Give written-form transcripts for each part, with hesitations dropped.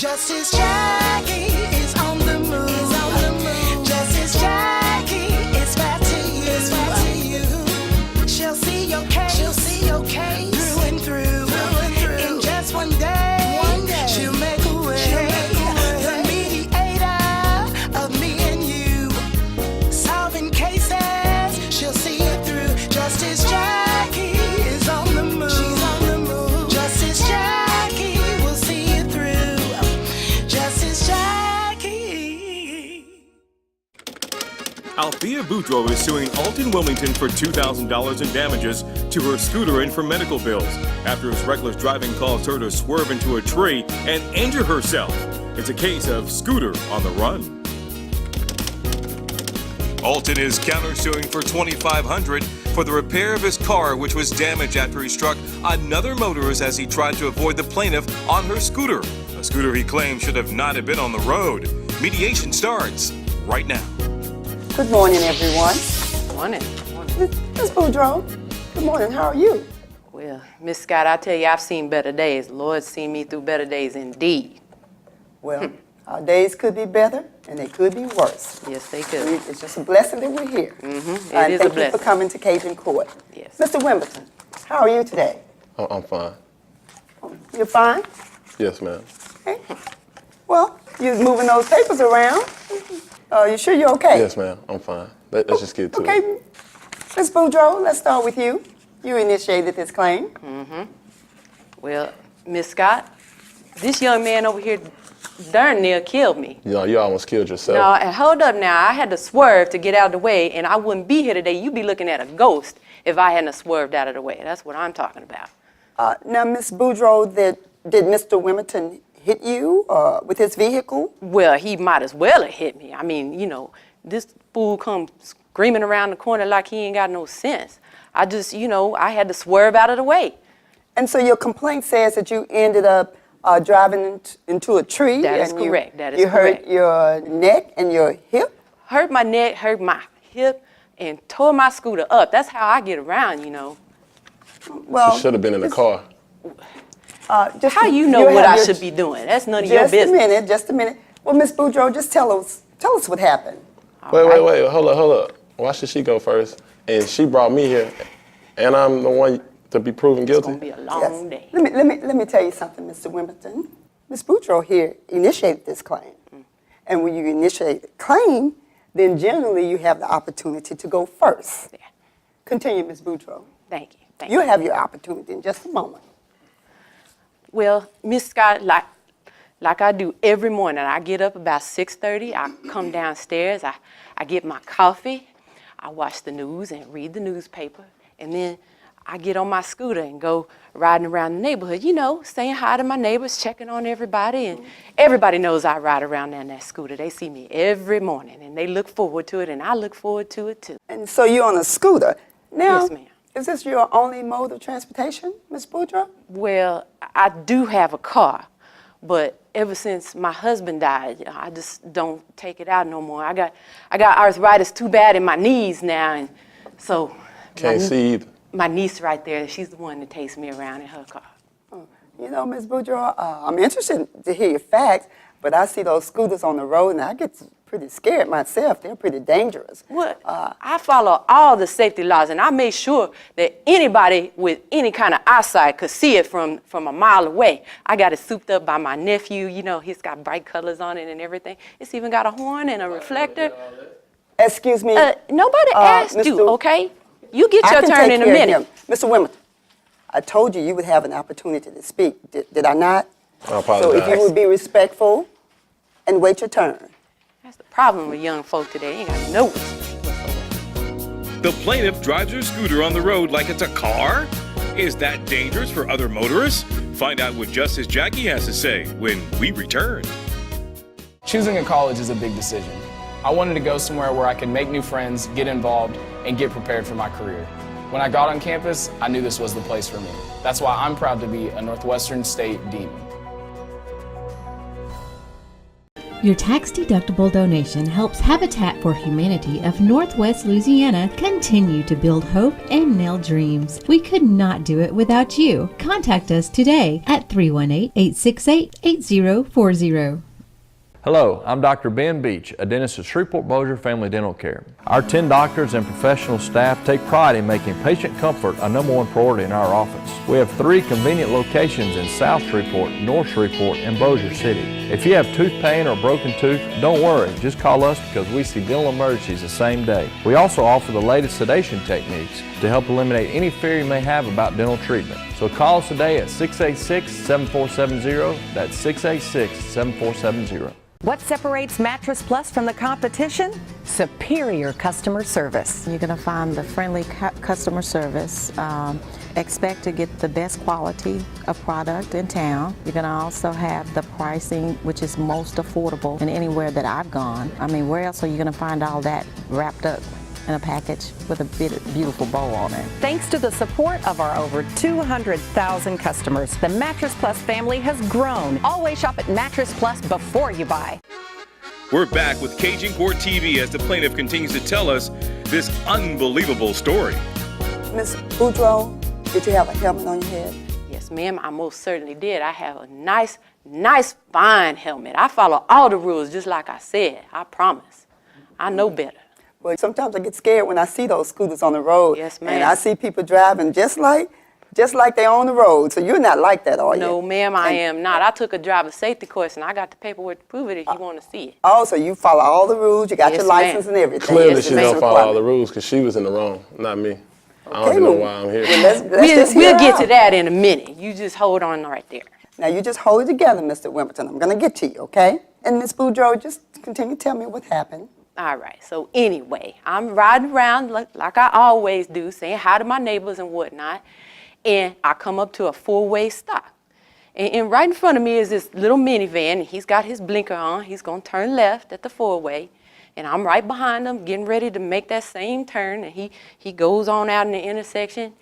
Justice Jackie is on the move. Justice Jackie is back to you. She'll see your case through and through. In just one day, she'll make a way. The mediator of me and you. Solving cases, she'll see it through. Justice Jackie is on the move. She's on the move. Justice Jackie will see it through. Justice Jackie. Althea Boudreaux is suing Alton Wilmington for $2,000 in damages to her scooter and for medical bills after his reckless driving caused her to swerve into a tree and injure herself. It's a case of scooter on the run. Alton is countersuing for $2,500 for the repair of his car, which was damaged after he struck another motorist as he tried to avoid the plaintiff on her scooter. A scooter he claims should have not have been on the road. Mediation starts right now. Good morning, everyone. Morning. Ms. Boudreaux, good morning. How are you? Well, Miss Scott, I tell you, I've seen better days. Lord's seen me through better days indeed. Well, our days could be better, and they could be worse. Yes, they could. It's just a blessing that we're here. It is a Thank you blessing. for coming to Cajun Court. Yes. Mr. Wimbledon, how are you today? I'm fine. You're fine? Yes, ma'am. Okay. Well, you're moving those papers around. You sure you're okay? Yes, ma'am. I'm fine. Let's just get to it. Okay. Ms. Boudreaux, let's start with you. You initiated this claim. Well, Miss Scott, this young man over here darn near killed me. You know, you almost killed yourself. No, and hold up now. I had to swerve to get out of the way, and I wouldn't be here today. You'd be looking at a ghost if I hadn't swerved out of the way. That's what I'm talking about. Now, Ms. Boudreaux, did Mr. Wimbledon hit you with his vehicle? Well, he might as well have hit me. I mean, you know, this fool come screaming around the corner like he ain't got no sense. I just, you know, I had to swerve out of the way. And so your complaint says that you ended up driving into a tree. That is and correct. That is you correct. hurt your neck and your hip? Hurt my neck, hurt my hip, and tore my scooter up. That's how I get around, you know. Well, You should have been in the car. How you know what I should be doing? That's none of your business. Just a minute. Well, Ms. Boudreaux, just tell us what happened. Wait, hold up. Why should she go first? And she brought me here, and I'm the one to be proven It's guilty? gonna be a long day. Let me tell you something, Mr. Wimbledon. Ms. Boudreaux here initiated this claim. And when you initiate a claim, then generally you have the opportunity to go first. Yeah. Continue, Ms. Boudreaux. Thank you. Thank You'll you. have your opportunity in just a moment. Well, Miss Scott, like I do every morning, I get up about 6:30. I come downstairs. I get my coffee. I watch the news and read the newspaper, and then I get on my scooter and go riding around the neighborhood, you know, saying hi to my neighbors, checking on everybody, and everybody knows I ride around on that scooter. They see me every morning, and they look forward to it, and I look forward to it, too. And so you're on a scooter. Now, Yes, ma'am. is this your only mode of transportation, Ms. Boudreaux? Well, I do have a car, but ever since my husband died, I just don't take it out no more. I got arthritis too bad in my knees now, and so Can't see either. my niece right there, she's the one that takes me around in her car. You know, Ms. Boudreaux, I'm interested to hear your facts, but I see those scooters on the road, and I get pretty scared myself. They're pretty dangerous. What? I follow all the safety laws, and I make sure that anybody with any kind of eyesight could see it from a mile away. I got it souped up by my nephew. You know, he's got bright colors on it and everything. It's even got a horn and a reflector. Excuse me. Nobody asked Mr. you, okay? You get I your can turn take in a care of minute. him. Mr. Wimbledon, I told you would have an opportunity to speak. Did I not? I So if you apologize. would be respectful and wait your turn. That's the problem with young folk today. They ain't got no respect whatsoever. The plaintiff drives her scooter on the road like it's a car? Is that dangerous for other motorists? Find out what Justice Jackie has to say when we return. Choosing a college is a big decision. I wanted to go somewhere where I could make new friends, get involved, and get prepared for my career. When I got on campus, I knew this was the place for me. That's why I'm proud to be a Northwestern State Demon. Your tax-deductible donation helps Habitat for Humanity of Northwest Louisiana continue to build hope and nail dreams. We could not do it without you. Contact us today at 318-868-8040. Hello, I'm Dr. Ben Beach, a dentist at Shreveport-Bossier Family Dental Care. Our 10 doctors and professional staff take pride in making patient comfort a #1 priority in our office. We have 3 convenient locations in South Shreveport, North Shreveport, and Bossier City. If you have tooth pain or broken tooth, don't worry, just call us because we see dental emergencies the same day. We also offer the latest sedation techniques to help eliminate any fear you may have about dental treatment. So call us today at 686-7470, that's 686-7470. What separates Mattress Plus from the competition? Superior customer service. You're going to find the friendly customer service. Expect to get the best quality of product in town. You're going to also have the pricing, which is most affordable in anywhere that I've gone. I mean, where else are you going to find all that wrapped up in a package with a beautiful bow on it? Thanks to the support of our over 200,000 customers, the Mattress Plus family has grown. Always shop at Mattress Plus before you buy. We're back with Cajun Court TV as the plaintiff continues to tell us this unbelievable story. Ms. Boudreaux, did you have a helmet on your head? Yes, ma'am, I most certainly did. I have a nice, fine helmet. I follow all the rules just like I said. I promise. I know better. Well, sometimes I get scared when I see those scooters on the road. Yes, ma'am. And I see people driving just like they're on the road. So you're not like that, are you? No, ma'am, I am not. I took a driver's safety course, and I got the paperwork to prove it if you want to see it. Oh, so you follow all the rules. You got Yes, your license ma'am. and everything. Clearly Yes, she ma'am. don't follow all the rules because she was in the wrong, not me. I don't even know why I'm here. Well, let's just hear We'll get out. to that in a minute. You just hold on right there. Now, you just hold it together, Mr. Wimbledon. I'm going to get to you, okay? And Ms. Boudreaux, just continue to tell me what happened. All right, so anyway, I'm riding around like I always do, saying hi to my neighbors and whatnot, and I come up to a 4-way stop. And right in front of me is this little minivan, and he's got his blinker on. He's going to turn left at the 4-way, and I'm right behind him getting ready to make that same turn, and he goes on out in the intersection,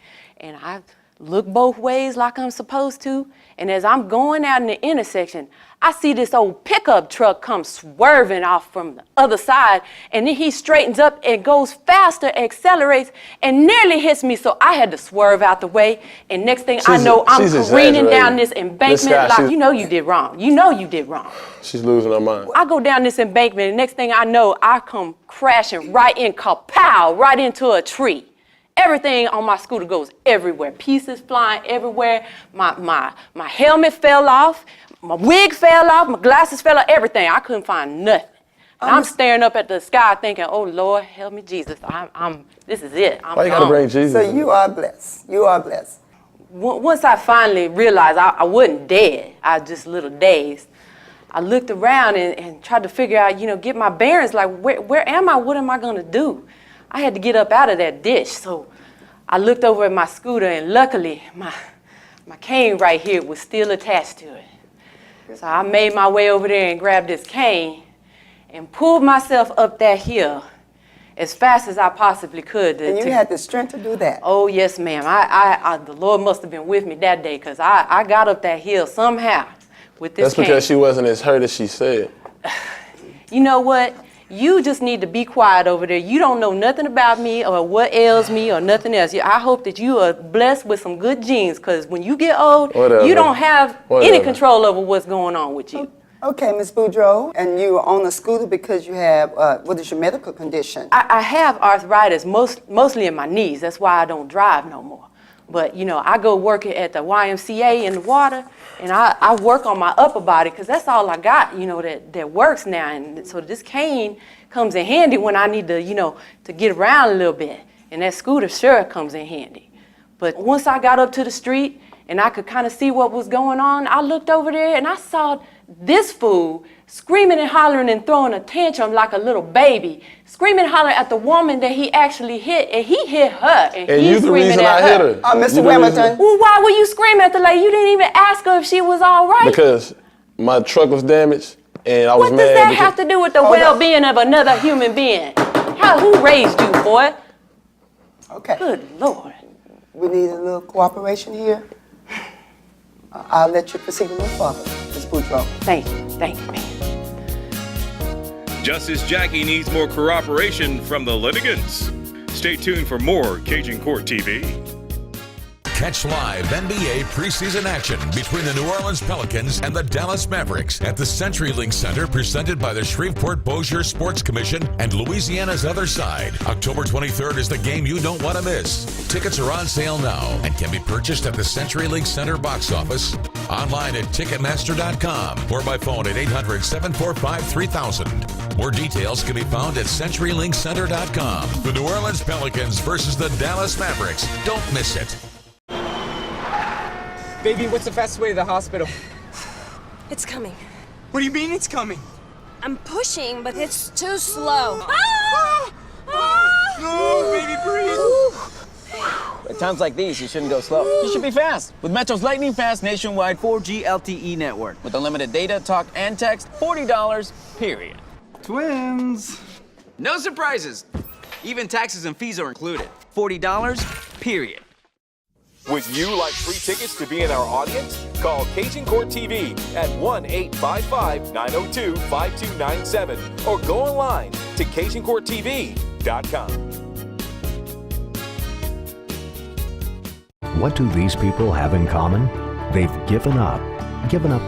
and I look both ways like I'm supposed to, and as I'm going out in the intersection, I see this old pickup truck come swerving off from the other side, and then he straightens up and goes faster, accelerates, and nearly hits me, so I had to swerve out the way, and next thing I know, I'm careening down this embankment like, you know you did wrong. You know you did wrong. She's losing her mind. I go down this embankment, and next thing I know, I come crashing right in, kapow, right into a tree. Everything on my scooter goes everywhere. Pieces flying everywhere. My helmet fell off. My wig fell off. My glasses fell off. Everything. I couldn't find nothing. And I'm staring up at the sky thinking, oh, Lord, help me, Jesus. This is it. Why you got to bring Jesus? So you are blessed. You are blessed. Once I finally realized I wasn't dead, I was just a little dazed, I looked around and tried to figure out, get my bearings. Like, where am I? What am I going to do? I had to get up out of that ditch, so I looked over at my scooter, and luckily, my cane right here was still attached to it. So I made my way over there and grabbed this cane and pulled myself up that hill as fast as I possibly could. And you had the strength to do that? Oh, yes, ma'am. The Lord must have been with me that day, because I got up that hill somehow with this cane. That's because she wasn't as hurt as she said. You know what? You just need to be quiet over there. You don't know nothing about me or what ails me or nothing else. I hope that you are blessed with some good genes, because when you get old, you don't have any control over what's going on with you. Okay, Ms. Boudreaux, and you are on a scooter because you have, what is your medical condition? I have arthritis, mostly in my knees. That's why I don't drive no more. But, I go work at the YMCA in the water, and I work on my upper body, because that's all I got, that works now. And so this cane comes in handy when I need to, to get around a little bit. And that scooter sure comes in handy. But once I got up to the street and I could kind of see what was going on, I looked over there and I saw this fool screaming and hollering and throwing a tantrum like a little baby, screaming and hollering at the woman that he actually hit, and he hit her, and he's screaming at her. Mr. Wimbledon. Well, why were you screaming at the lady? You didn't even ask her if she was all right. Because my truck was damaged, and I was mad. What does that have to do with the well-being of another human being? Who raised you, boy? Okay. Good Lord. We need a little cooperation here. I'll let you proceed a little further, Ms. Boudreaux. Thank you, ma'am. Justice Jackie needs more cooperation from the litigants. Stay tuned for more Cajun Court TV. Catch live NBA preseason action between the New Orleans Pelicans and the Dallas Mavericks at the CenturyLink Center, presented by the Shreveport-Bossier Sports Commission and Louisiana's Other Side. October 23rd is the game you don't want to miss. Tickets are on sale now and can be purchased at the CenturyLink Center box office, online at Ticketmaster.com, or by phone at 800-745-3000. More details can be found at CenturyLinkCenter.com. The New Orleans Pelicans versus the Dallas Mavericks. Don't miss it. Baby, what's the fastest way to the hospital? It's coming. What do you mean it's coming? I'm pushing, but it's too slow. No, baby, breathe. At times like these, you shouldn't go slow. You should be fast. With Metro's lightning fast nationwide 4G LTE network. With unlimited data, talk, and text, $40, period. Twins. No surprises. Even taxes and fees are included. $40, period. Would you like free tickets to be in our audience? Call Cajun Court TV at 1-855-902-5297 or go online to CajunCourtTV.com. What do these people have in common? They've given up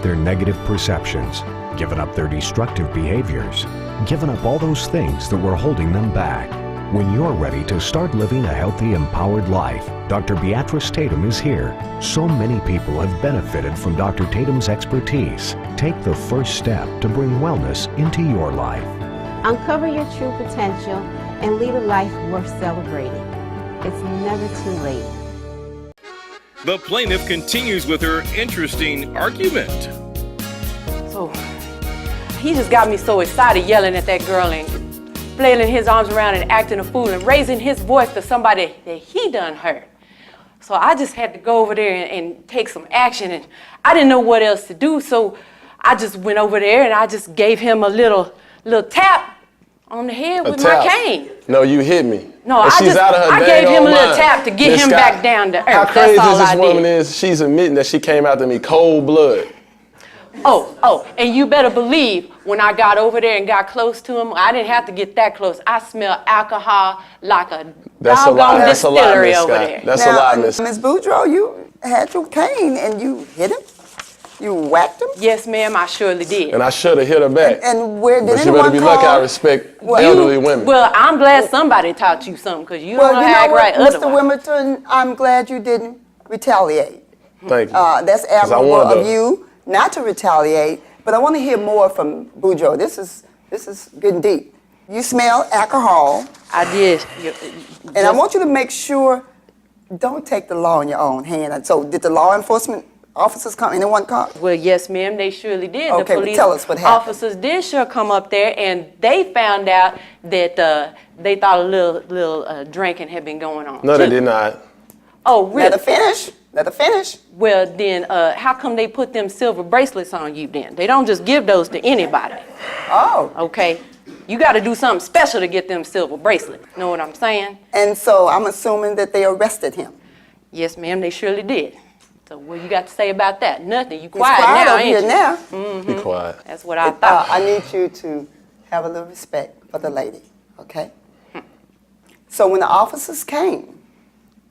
their negative perceptions, given up their destructive behaviors, given up all those things that were holding them back. When you're ready to start living a healthy, empowered life, Dr. Beatrice Tatum is here. So many people have benefited from Dr. Tatum's expertise. Take the first step to bring wellness into your life. Uncover your true potential and lead a life worth celebrating. It's never too late. The plaintiff continues with her interesting argument. So he just got me so excited yelling at that girl and flailing his arms around and acting a fool and raising his voice to somebody that he done hurt. So I just had to go over there and take some action, and I didn't know what else to do, so I just went over there and I just gave him a little tap on the head with my cane. No, you hit me. No, and I gave him a little tap to get him back down to earth. How crazy That's all this I woman did. is, she's admitting that she came after me cold blood. Oh, and you better believe when I got over there and got close to him, I didn't have to get that close. I smelled alcohol like a doggone distillery over there. That's a lie, Miss. Ms. Boudreaux, you had your cane and you hit him? You whacked him? Yes, ma'am, I surely did. And I should have hit her back. And where did but you anyone better be call? lucky I respect elderly women. Well, I'm glad somebody taught you something, because you Well, don't you know how to know act what, right Mr. otherwise. Wimbledon, I'm glad you didn't retaliate. Thank you. That's 'Cause I admirable wanted of to- you not to retaliate, but I want to hear more from Boudreaux. This is getting deep. You smell alcohol. I did. And I want you to make sure, don't take the law in your own hand. So did the law enforcement officers come? Anyone come? Well, yes, ma'am, they surely did. Okay, The well, police tell us what happened. officers did sure come up there, and they found out that they thought a little drinking had been going on. No, too. they did not. Oh, really? Let her finish. Let her finish. Well, then, how come they put them silver bracelets on you then? They don't just give those to anybody. Oh. Okay. You got to do something special to get them silver bracelets. Know what I'm saying? And so I'm assuming that they arrested him. Yes, ma'am, they surely did. So what you got to say about that? Nothing. You He's quiet quiet now, over ain't here you? now. Be quiet. That's what I thought. I need you to have a little respect for the lady, okay? So when the officers came,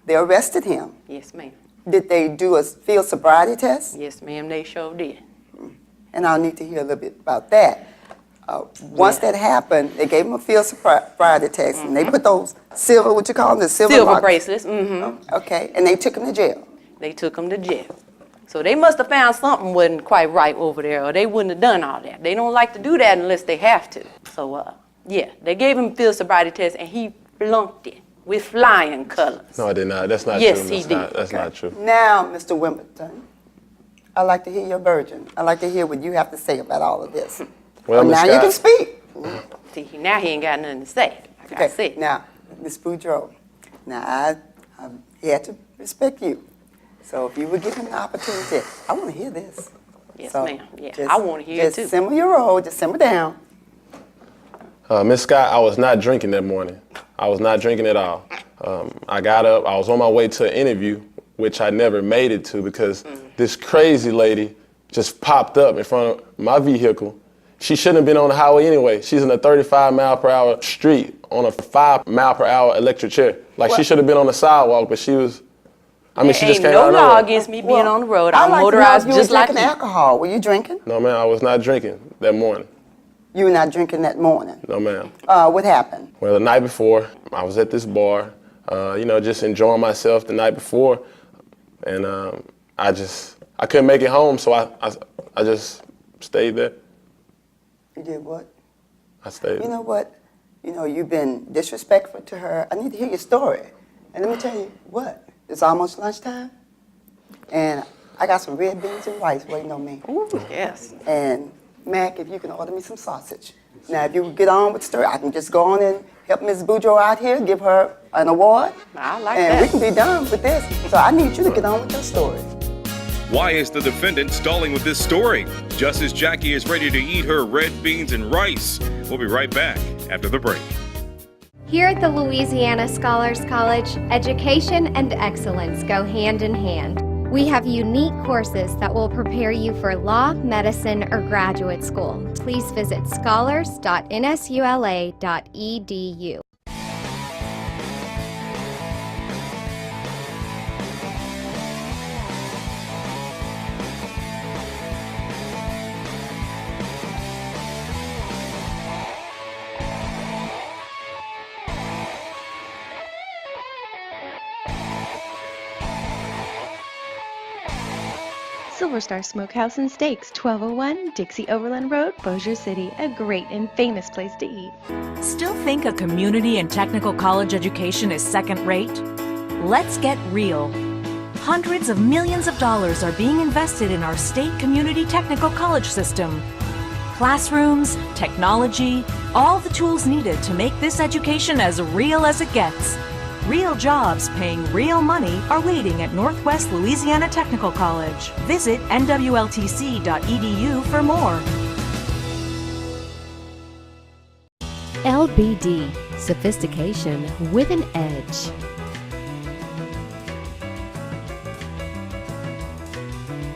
they arrested him. Yes, ma'am. Did they do a field sobriety test? Yes, ma'am, they sure did. And I'll need to hear a little bit about that. Once that happened, they gave him a field sobriety test, and they put those silver, what you call them, the silver locks? bracelets, mm-hmm. Okay, and they took him to jail. They took him to jail. So they must have found something wasn't quite right over there, or they wouldn't have done all that. They don't like to do that unless they have to. So, yeah, they gave him a field sobriety test, and he flunked it with flying colors. No, I did not. That's not Yes, true. he That's did. not- That's not true. Now, Mr. Wimbledon, I'd like to hear your version. I'd like to hear what you have to say about all of this. Well, Ms. now you can Scott- speak. See, now he ain't got nothing to say, like I said. Now, Ms. Boudreaux, now I had to respect you. So if you would give him the opportunity, I want to hear this. Yes, So ma'am. Yeah, I want to hear it just too. simmer your roll, just simmer down. Miss Scott, I was not drinking that morning. I was not drinking at all. I got up, I was on my way to an interview, which I never made it to because this crazy lady just popped up in front of my vehicle She shouldn't have been on the highway anyway. She's in a 35 mile per hour street on a 5 mile per hour electric chair. Like, she should have been on the sidewalk, but she was, I mean, she just came out of no law nowhere. against me being on the road. I I'm like motorized to know if you just were like drinking you. alcohol. Were you drinking? No, ma'am, I was not drinking that morning. You were not drinking that morning. No, ma'am. What happened? Well, the night before, I was at this bar, just enjoying myself the night before, and I couldn't make it home, so I just stayed there. You did what? I stayed. You know what? You've been disrespectful to her. I need to hear your story. And let me tell you what, it's almost lunchtime, and I got some red beans and rice waiting on me. Ooh, yes. And Mac, if you can order me some sausage. Now, if you get on with the story, I can just go on and help Ms. Boudreaux out here, give her an award. I like and that. we can be done with this. So I need you to get on with your story. Why is the defendant stalling with this story? Justice Jackie is ready to eat her red beans and rice. We'll be right back after the break. Here at the Louisiana Scholars College, education and excellence go hand in hand. We have unique courses that will prepare you for law, medicine, or graduate school. Please visit scholars.nsula.edu. Silver Star Smokehouse and Steaks, 1201 Dixie Overland Road, Bossier City, a great and famous place to eat. Still think a community and technical college education is second rate? Let's get real. Hundreds of millions of dollars are being invested in our state community technical college system. Classrooms, technology, all the tools needed to make this education as real as it gets. Real jobs paying real money are waiting at Northwest Louisiana Technical College. Visit nwltc.edu for more. LBD, sophistication with an edge.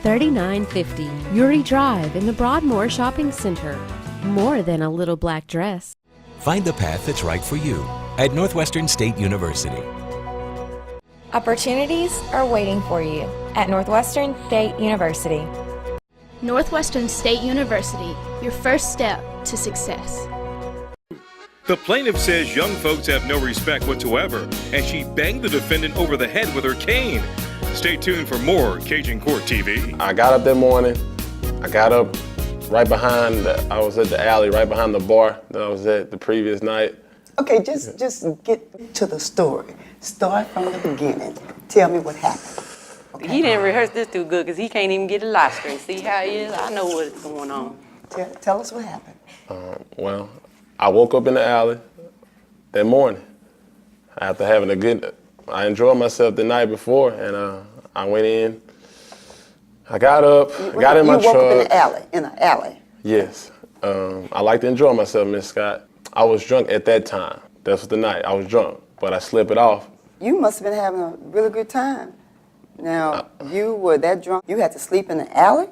$39.50 Uri Drive in the Broadmoor Shopping Center. More than a little black dress. Find the path that's right for you at Northwestern State University. Opportunities are waiting for you at Northwestern State University. Northwestern State University, your first step to success. The plaintiff says young folks have no respect whatsoever, and she banged the defendant over the head with her cane. Stay tuned for more Cajun Court TV. I got up that morning. I got up right behind, I was at the alley, right behind the bar that I was at the previous night. Okay, just get to the story. Start from the beginning. Tell me what happened. Okay. He didn't rehearse this too good because he can't even get a lie straight. See how he is? I know what's going on. Tell us what happened. Well, I woke up in the alley that morning after having I enjoyed myself the night before, and I went in. I got up, got in my truck. You woke up in an alley? Yes. I like to enjoy myself, Miss Scott. I was drunk at that time. That was the night. I was drunk, but I slept it off. You must have been having a really good time. Now, you were that drunk, you had to sleep in the alley?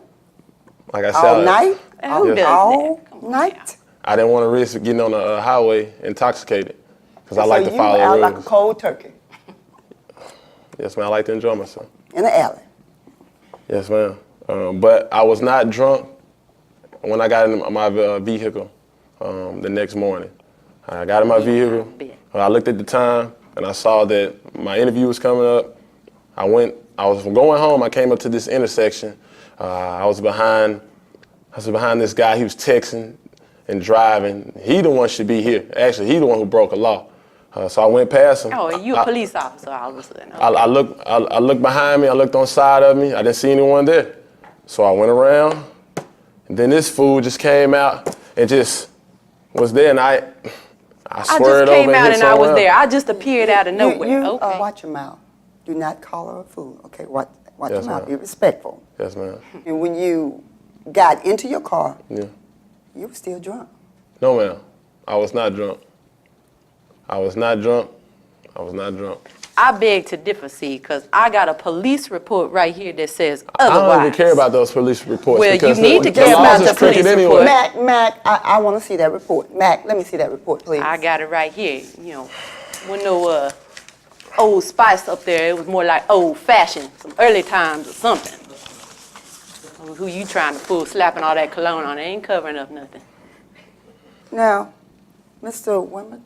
Like I said, all night? Who does all night? I didn't want to risk getting on the highway intoxicated because I like to follow the rules. So you were out rules. like a cold turkey? Yes, ma'am. I like to enjoy myself. In the alley? Yes, ma'am. But I was not drunk when I got in my vehicle the next morning. I got in my vehicle. I looked at the time and I saw that my interview was coming up. I was going home. I came up to this intersection. I was behind this guy. He was texting and driving. He the one should be here. Actually, he the one who broke a law. So I went past him. Oh, you a police officer all of a sudden. Okay. I looked behind me. I looked on the side of me. I didn't see anyone there. So I went around. And then this fool just came out and just was there. And I swerved over and hit someone else. I just came out and I was there. I just appeared out of nowhere. Okay. Watch your mouth. Do not call her a fool. Okay, watch Yes, your mouth. ma'am. Be respectful. Yes, ma'am. And when you got into your car, Yeah. you were still drunk. No, ma'am. I was not drunk. I was not drunk. I was not drunk. I beg to differ, see, because I got a police report right here that says I otherwise. don't even care about those police reports. Well, you because need to the care laws about is the police crooked report. anyway. Mac, I want to see that report. Mac, let me see that report, please. I got it right here. You know, with no Old Spice up there. It was more like old fashioned, some early times or something. Who you trying to fool, slapping all that cologne on? It ain't covering up nothing. Now, Mr. Wimbledon,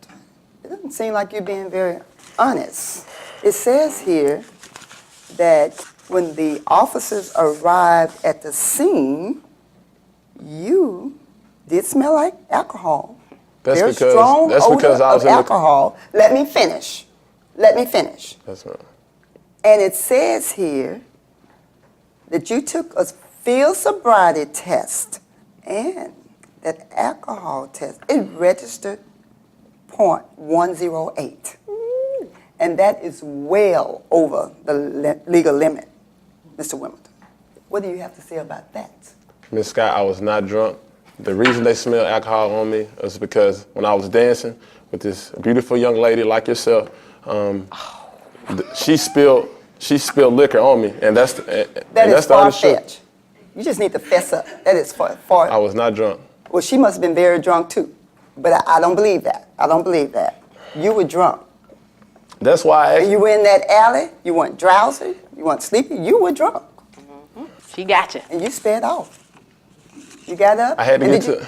it doesn't seem like you're being very honest. It says here that when the officers arrived at the scene, you did smell like alcohol. That's Very because strong that's odor because I was of in alcohol. Let me finish. Let me finish. That's right. And it says here that you took a field sobriety test and that alcohol test, it registered .108. And that is well over the legal limit, Mr. Wimbledon. What do you have to say about that? Miss Scott, I was not drunk. The reason they smelled alcohol on me was because when I was dancing with this beautiful young lady like yourself, she spilled liquor on me, and that's the far-fetched. You just need to fess up. That is far. I was not drunk. Well, she must have been very drunk too, but I don't believe that. I don't believe that. You were drunk. That's why I asked. You were in that alley. You weren't drowsy. You weren't sleepy. You were drunk. Mm-hmm. She got you. And you sped off. You got up. I had to get to.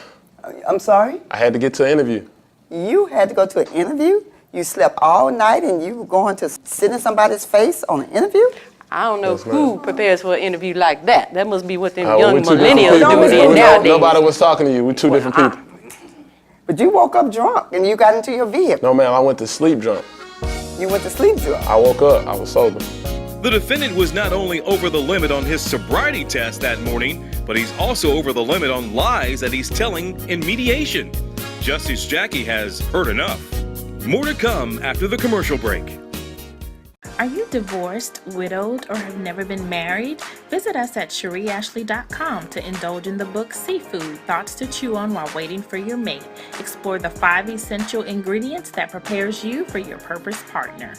I'm sorry? I had to get to an interview. You had to go to an interview? You slept all night and you were going to sit in somebody's face on an interview? I don't know Yes, who prepares for an interview like that. That must be what them we're young two different millennials people. do nowadays. Nobody was talking to you. We're two different people. But you woke up drunk and you got into your vehicle. No, ma'am, I went to sleep drunk. You went to sleep drunk? I woke up. I was sober. The defendant was not only over the limit on his sobriety test that morning, but he's also over the limit on lies that he's telling in mediation. Justice Jackie has heard enough. More to come after the commercial break. Are you divorced, widowed, or have never been married? Visit us at SherieAshley.com to indulge in the book Seafood, Thoughts to Chew On While Waiting for Your Mate. Explore the 5 essential ingredients that prepares you for your purpose partner.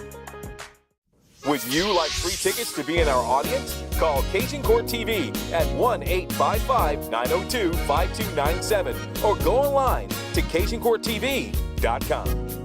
Would you like free tickets to be in our audience? Call Cajun Court TV at 1-855-902-5297 or go online to CajunCourtTV.com.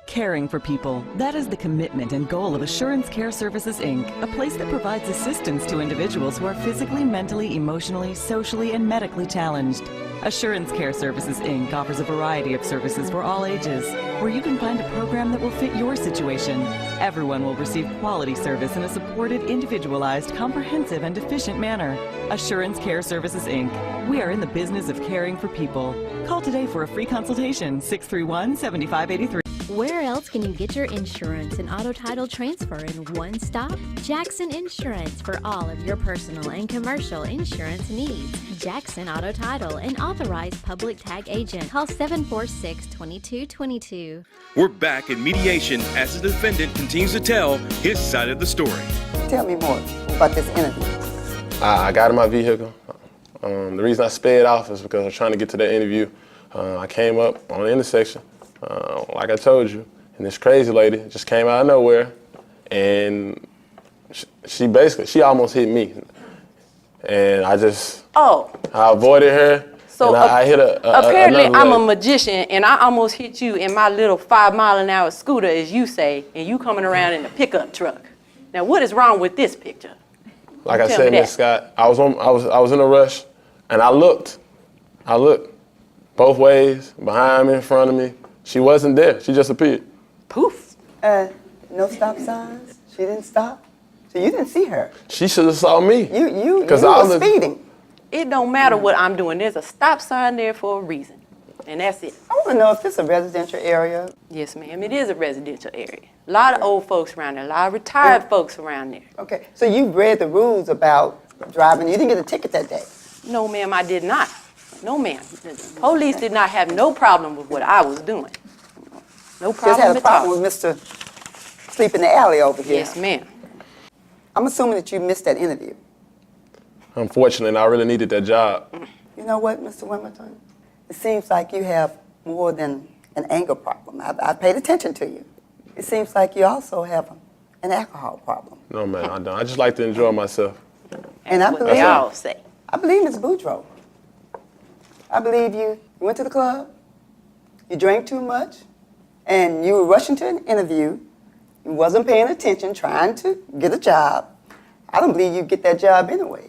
Caring for people. That is the commitment and goal of Assurance Care Services, Inc., a place that provides assistance to individuals who are physically, mentally, emotionally, socially, and medically challenged. Assurance Care Services, Inc. offers a variety of services for all ages, where you can find a program that will fit your situation. Everyone will receive quality service in a supported, individualized, comprehensive, and efficient manner. Assurance Care Services, Inc. We are in the business of caring for people. Call today for a free consultation, 631-7583. Where else can you get your insurance and auto title transfer in one stop? Jackson Insurance for all of your personal and commercial insurance needs. Jackson Auto Title, an authorized public tag agent. Call 746-2222. We're back in mediation as the defendant continues to tell his side of the story. Tell me more about this interview. I got in my vehicle. The reason I sped off is because I was trying to get to that interview. I came up on the intersection, like I told you, and this crazy lady just came out of nowhere, and she almost hit me. And I avoided her, So and I hit apparently another I'm a lady. magician, and I almost hit you in my little 5-mile-an-hour scooter, as you say, and you coming around in a pickup truck. Now, what is wrong with this picture? Like I Tell said, me Miss Scott, I was in a rush, and I looked both ways, behind me, in front of me. She wasn't there. She just appeared. Poof. No stop signs? She didn't stop? So you didn't see her? She should have saw me. You I were speeding. It don't matter what I'm doing. There's a stop sign there for a reason, and that's it. I want to know if this is a residential area. Yes, ma'am. It is a residential area. A lot of old folks around there. A lot of retired folks around there. Okay, so you read the rules about driving. You didn't get a ticket that day. No, ma'am, I did not. No, ma'am. The police did not have no problem with what I was doing. No problem Just had a at all. problem with Mr. Sleep in the alley over here. Yes, ma'am. I'm assuming that you missed that interview. Unfortunately, I really needed that job. You know what, Mr. Wimbledon? It seems like you have more than an anger problem. I paid attention to you. It seems like you also have an alcohol problem. No, man, I don't. I just like to enjoy myself. And I what believe, they all say. I believe Ms. Boudreaux. I believe you went to the club, you drank too much, and you were rushing to an interview. You wasn't paying attention, trying to get a job. I don't believe you get that job anyway.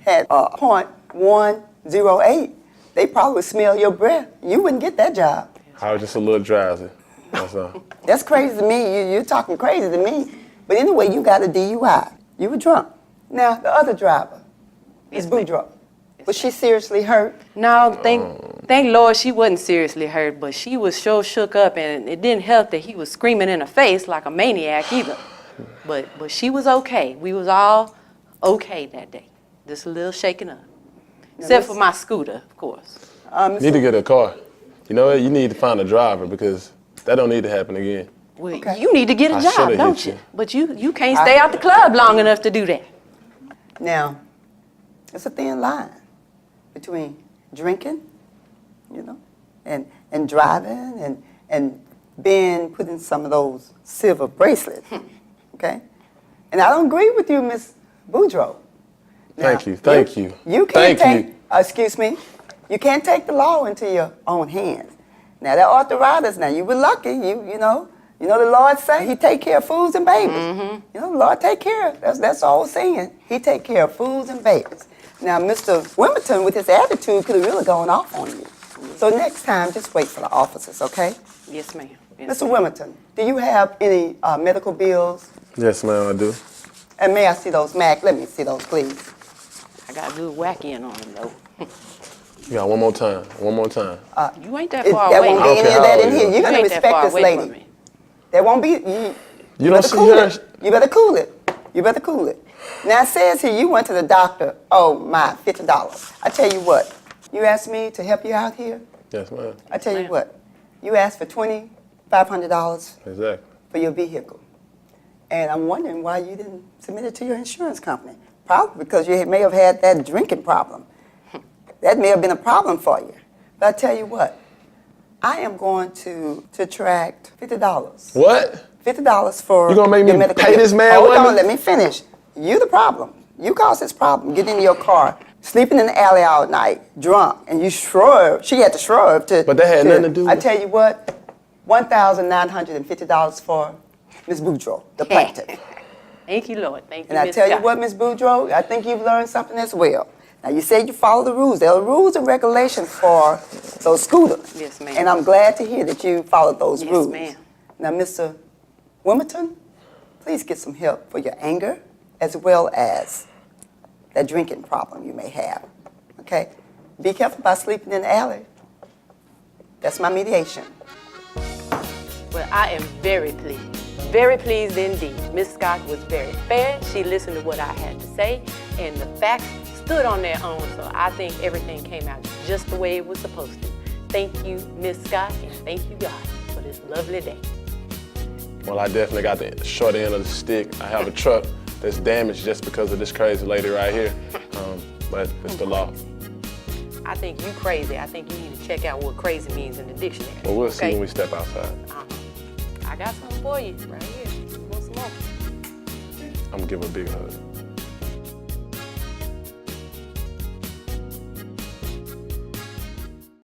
Had .108, they probably would smell your breath. You wouldn't get that job. I was just a little drowsy. That's all. That's crazy to me. You're talking crazy to me. But anyway, you got a DUI. You were drunk. Now, the other driver, Ms. Boudreaux, was she seriously hurt? No, thank Lord she wasn't seriously hurt, but she was so shook up, and it didn't help that he was screaming in her face like a maniac either. But she was okay. We was all okay that day. Just a little shaken up. Except for my scooter, of course. Need to get a car. You know what? You need to find a driver because that don't need to happen again. Well, you need to get a job, shoulda don't hit you? you. But you can't stay out the club long enough to do that. Now, it's a thin line between drinking, you know, and driving and being put in some of those silver bracelets, okay? And I don't agree with you, Miss Boudreaux. Thank you. You can't take, excuse me, you can't take the law into your own hands. Now, that arthritis, now, you were lucky, you know the Lord say he take care of fools and babies. You know, the Lord take care of, that's the old saying. He take care of fools and babies. Now, Mr. Wilmington, with his attitude, could have really gone off on you. So next time, just wait for the officers, okay? Yes, ma'am. Mr. Wilmington, do you have any medical bills? Yes, ma'am, I do. And may I see those, Mac? Let me see those, please. I got a good whack in on them, though. You got one more time. You ain't that far away. There won't be any of that in here. You're going to respect this lady. There won't be. You don't see her? You better cool it. You better cool it. Now, it says here you went to the doctor. Oh, my, $50. I tell you what. You asked me to help you out here. Yes, ma'am. I tell you what. You asked for $2,500 Exactly. for your vehicle. And I'm wondering why you didn't submit it to your insurance company. Probably because you may have had that drinking problem. That may have been a problem for you. But I tell you what, I am going to subtract $50. What? $50 for You gonna make your me medical pay bill. this man? Hold on, let me finish. You the problem. You caused this problem. Getting in your car, sleeping in the alley all night, drunk, and you swerved. She had to swerve to. But that had nothing to do with I tell you what, $1,950 for Ms. Boudreaux, the plaintiff. Thank you, Lord. Thank you, And I Miss tell you Scott. what, Ms. Boudreaux, I think you've learned something as well. Now, you said you follow the rules. There are rules and regulations for those scooters. Yes, ma'am. And I'm glad to hear that you followed those rules. Yes, ma'am. Now, Mr. Wilmington, please get some help for your anger as well as that drinking problem you may have, okay? Be careful about sleeping in the alley. That's my mediation. Well, I am very pleased indeed. Miss Scott was very fair. She listened to what I had to say, and the facts stood on their own, so I think everything came out just the way it was supposed to. Thank you, Miss Scott, and thank you, God, for this lovely day. Well, I definitely got the short end of the stick. I have a truck that's damaged just because of this crazy lady right here, but it's the law. I think you crazy. I think you need to check out what crazy means in the dictionary. Well, we'll see okay? when we step outside. I got something for you right here. You want some more? I'm gonna give her a big hug.